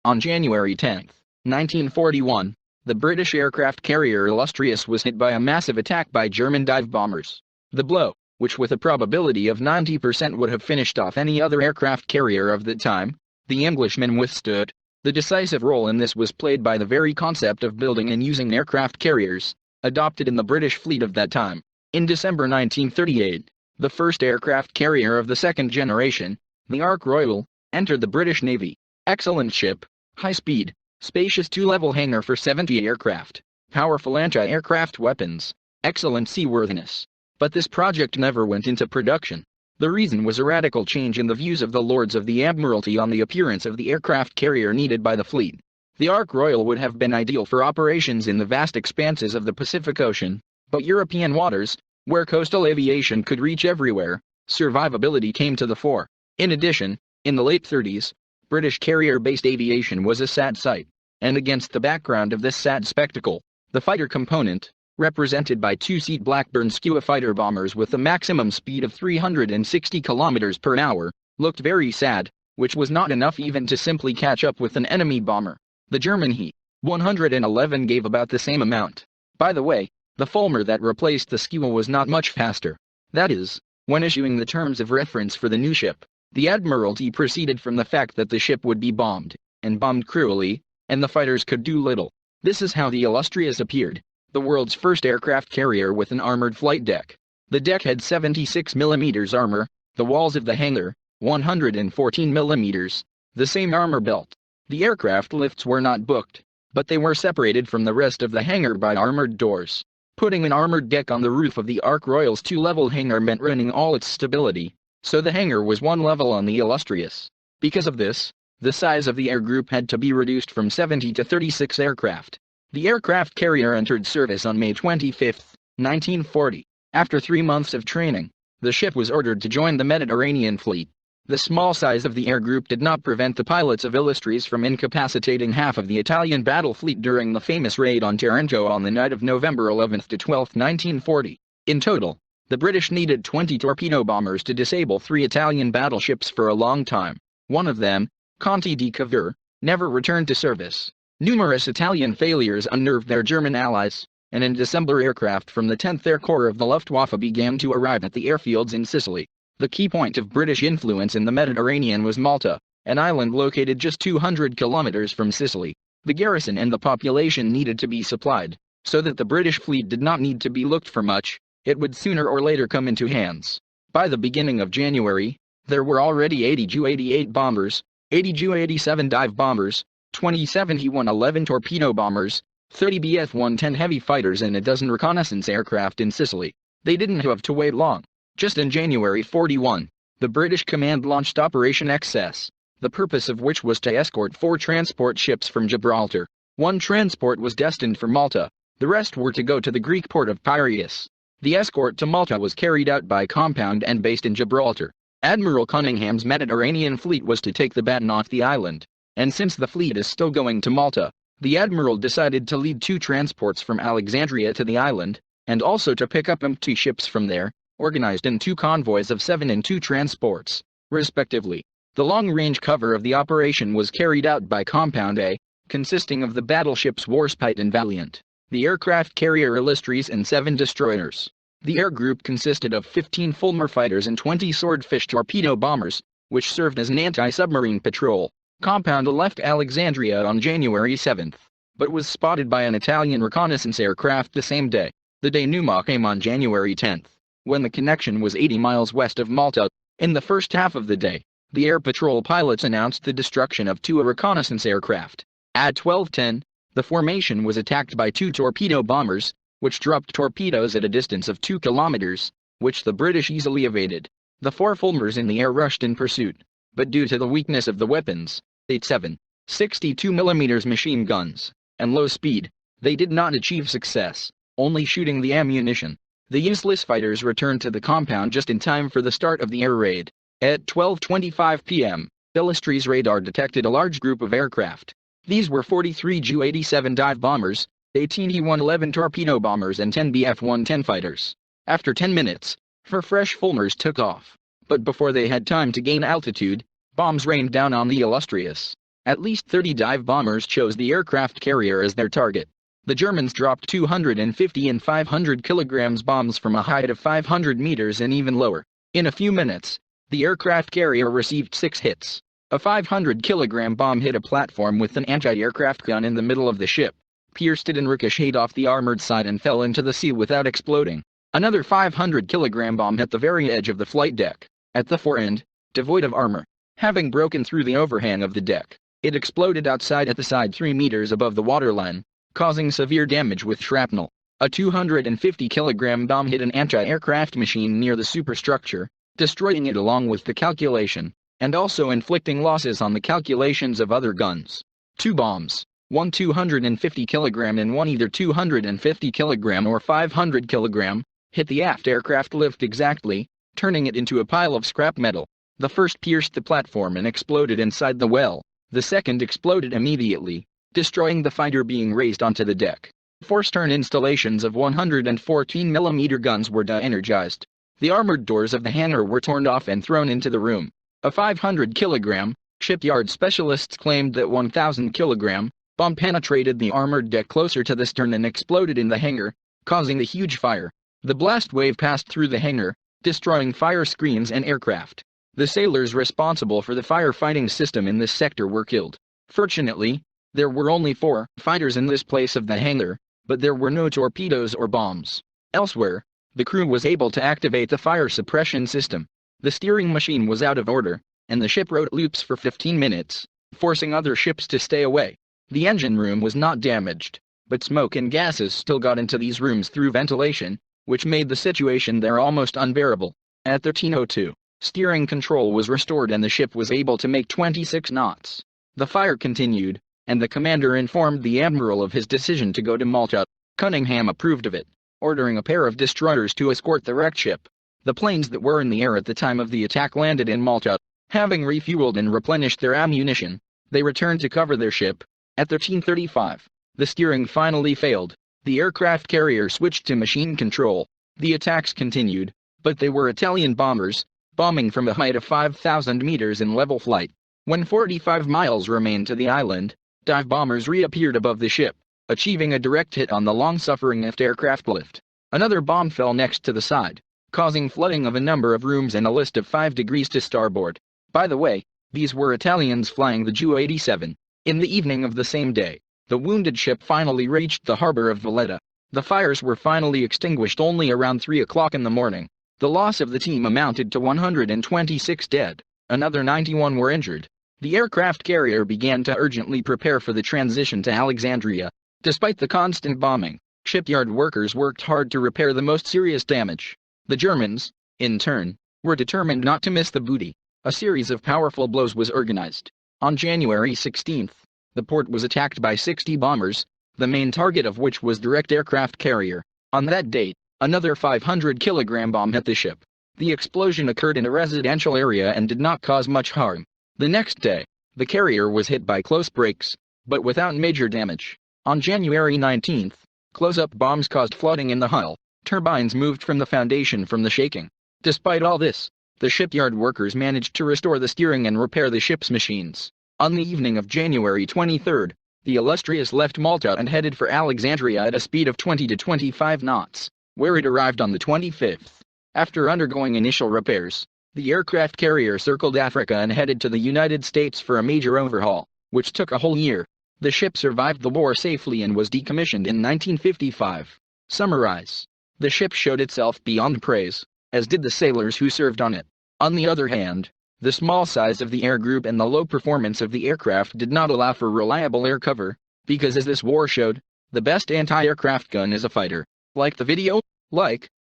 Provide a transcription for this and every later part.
On January 10, 1941, the British aircraft carrier Illustrious was hit by a massive attack by German dive bombers. The blow, which with a probability of 90% would have finished off any other aircraft carrier of the time, the Englishmen withstood. The decisive role in this was played by the very concept of building and using aircraft carriers, adopted in the British fleet of that time. In December 1938, the first aircraft carrier of the second generation, the Ark Royal, entered the British Navy. Excellent ship, high-speed, spacious two-level hangar for 70 aircraft, powerful anti-aircraft weapons, excellent seaworthiness. But this project never went into production. The reason was a radical change in the views of the Lords of the Admiralty on the appearance of the aircraft carrier needed by the fleet. The Ark Royal would have been ideal for operations in the vast expanses of the Pacific Ocean, but European waters, where coastal aviation could reach everywhere, survivability came to the fore. In addition, in the late 30s, British carrier-based aviation was a sad sight, and against the background of this sad spectacle, the fighter component, represented by two-seat Blackburn Skua fighter bombers with a maximum speed of 360 km per hour, looked very sad, which was not enough even to simply catch up with an enemy bomber. The German He-111 gave about the same amount. By the way, the Fulmar that replaced the Skua was not much faster. That is, when issuing the terms of reference for the new ship, the Admiralty proceeded from the fact that the ship would be bombed, and bombed cruelly, and the fighters could do little. This is how the Illustrious appeared, the world's first aircraft carrier with an armored flight deck. The deck had 76 mm armor, the walls of the hangar, 114 mm, the same armor belt. The aircraft lifts were not booked, but they were separated from the rest of the hangar by armored doors. Putting an armored deck on the roof of the Ark Royal's two-level hangar meant ruining all its stability, so the hangar was one level on the Illustrious. Because of this, the size of the air group had to be reduced from 70 to 36 aircraft. The aircraft carrier entered service on May 25, 1940. After 3 months of training, the ship was ordered to join the Mediterranean fleet. The small size of the air group did not prevent the pilots of Illustrious from incapacitating half of the Italian battle fleet during the famous raid on Taranto on the night of November 11 to 12, 1940. In total, the British needed 20 torpedo bombers to disable 3 Italian battleships for a long time. One of them, Conte di Cavour, never returned to service. Numerous Italian failures unnerved their German allies, and in December aircraft from the 10th Air Corps of the Luftwaffe began to arrive at the airfields in Sicily. The key point of British influence in the Mediterranean was Malta, an island located just 200 kilometers from Sicily. The garrison and the population needed to be supplied, so that the British fleet did not need to be looked for much, it would sooner or later come into hands. By the beginning of January, there were already 80 Ju-88 bombers, 80 Ju-87 dive bombers, 27 He-111 torpedo bombers, 30 Bf-110 heavy fighters and a dozen reconnaissance aircraft in Sicily. They didn't have to wait long. Just in January 41, the British command launched Operation Excess, the purpose of which was to escort 4 transport ships from Gibraltar. 1 transport was destined for Malta, the rest were to go to the Greek port of Piraeus. The escort to Malta was carried out by Compound and based in Gibraltar. Admiral Cunningham's Mediterranean fleet was to take the baton off the island, and since the fleet is still going to Malta, the Admiral decided to lead 2 transports from Alexandria to the island, and also to pick up empty ships from there, organized in 2 convoys of 7 and 2 transports, respectively. The long-range cover of the operation was carried out by Compound A, consisting of the battleships Warspite and Valiant, the aircraft carrier Illustrious and 7 destroyers. The air group consisted of 15 Fulmar fighters and 20 Swordfish torpedo bombers, which served as an anti-submarine patrol. Compound A left Alexandria on January 7, but was spotted by an Italian reconnaissance aircraft the same day. The denouement came on January 10, when the connection was 80 miles west of Malta. In the first half of the day, the air patrol pilots announced the destruction of 2 reconnaissance aircraft. At 12:10, the formation was attacked by 2 torpedo bombers, which dropped torpedoes at a distance of 2 kilometers, which the British easily evaded. The 4 Fulmars in the air rushed in pursuit, but due to the weakness of the weapons, 7 62mm machine guns, and low speed, they did not achieve success, only shooting the ammunition. The useless fighters returned to the compound just in time for the start of the air raid. At 12:25 p.m., Illustrious radar detected a large group of aircraft. These were 43 Ju-87 dive bombers, 18 He-111 torpedo bombers and 10 Bf-110 fighters. After 10 minutes, 4 fresh Fulmars took off, but before they had time to gain altitude, bombs rained down on the Illustrious. At least 30 dive bombers chose the aircraft carrier as their target. The Germans dropped 250 and 500 kilograms bombs from a height of 500 meters and even lower. In a few minutes, the aircraft carrier received 6 hits. A 500-kilogram bomb hit a platform with an anti-aircraft gun in the middle of the ship, pierced it and ricocheted off the armored side and fell into the sea without exploding. Another 500-kilogram bomb hit the very edge of the flight deck, at the forend, devoid of armor. Having broken through the overhang of the deck, it exploded outside at the side 3 meters above the waterline, causing severe damage with shrapnel. A 250-kilogram bomb hit an anti-aircraft machine near the superstructure, destroying it along with the calculation, and also inflicting losses on the calculations of other guns. 2 bombs, one 250-kilogram and one either 250-kilogram or 500-kilogram, hit the aft aircraft lift exactly, turning it into a pile of scrap metal. The first pierced the platform and exploded inside the well. The second exploded immediately, destroying the fighter being raised onto the deck. 4 stern installations of 114mm guns were de-energized. The armored doors of the hangar were torn off and thrown into the room. A 500-kilogram, shipyard specialists claimed that 1,000-kilogram, bomb penetrated the armored deck closer to the stern and exploded in the hangar, causing a huge fire. The blast wave passed through the hangar, destroying fire screens and aircraft. The sailors responsible for the firefighting system in this sector were killed. Fortunately, there were only 4 fighters in this place of the hangar, but there were no torpedoes or bombs. Elsewhere, the crew was able to activate the fire suppression system. The steering machine was out of order, and the ship rode loops for 15 minutes, forcing other ships to stay away. The engine room was not damaged, but smoke and gases still got into these rooms through ventilation, which made the situation there almost unbearable. At 13:02, steering control was restored and the ship was able to make 26 knots. The fire continued, and the commander informed the admiral of his decision to go to Malta. Cunningham approved of it, ordering a pair of destroyers to escort the wrecked ship. The planes that were in the air at the time of the attack landed in Malta. Having refueled and replenished their ammunition, they returned to cover their ship. At 13:35, the steering finally failed. The aircraft carrier switched to machine control. The attacks continued, but they were Italian bombers, bombing from a height of 5,000 meters in level flight. When 45 miles remained to the island, dive bombers reappeared above the ship, achieving a direct hit on the long-suffering aft aircraft lift. Another bomb fell next to the side, causing flooding of a number of rooms and a list of 5 degrees to starboard. By the way, these were Italians flying the Ju-87. In the evening of the same day, the wounded ship finally reached the harbor of Valletta. The fires were finally extinguished only around 3 o'clock in the morning. The loss of the team amounted to 126 dead. Another 91 were injured. The aircraft carrier began to urgently prepare for the transition to Alexandria. Despite the constant bombing, shipyard workers worked hard to repair the most serious damage. The Germans, in turn, were determined not to miss the booty. A series of powerful blows was organized. On January 16, the port was attacked by 60 bombers, the main target of which was direct aircraft carrier. On that date, another 500-kilogram bomb hit the ship. The explosion occurred in a residential area and did not cause much harm. The next day, the carrier was hit by close breaks, but without major damage. On January 19, close-up bombs caused flooding in the hull. Turbines moved from the foundation from the shaking. Despite all this, the shipyard workers managed to restore the steering and repair the ship's machines. On the evening of January 23, the Illustrious left Malta and headed for Alexandria at a speed of 20 to 25 knots, where it arrived on the 25th. After undergoing initial repairs, the aircraft carrier circled Africa and headed to the United States for a major overhaul, which took a whole year. The ship survived the war safely and was decommissioned in 1955. Summarize. The ship showed itself beyond praise, as did the sailors who served on it. On the other hand, the small size of the air group and the low performance of the aircraft did not allow for reliable air cover, because as this war showed, the best anti-aircraft gun is a fighter. Like the video,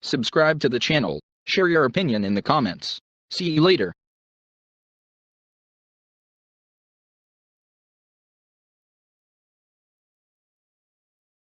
subscribe to the channel, share your opinion in the comments. See you later.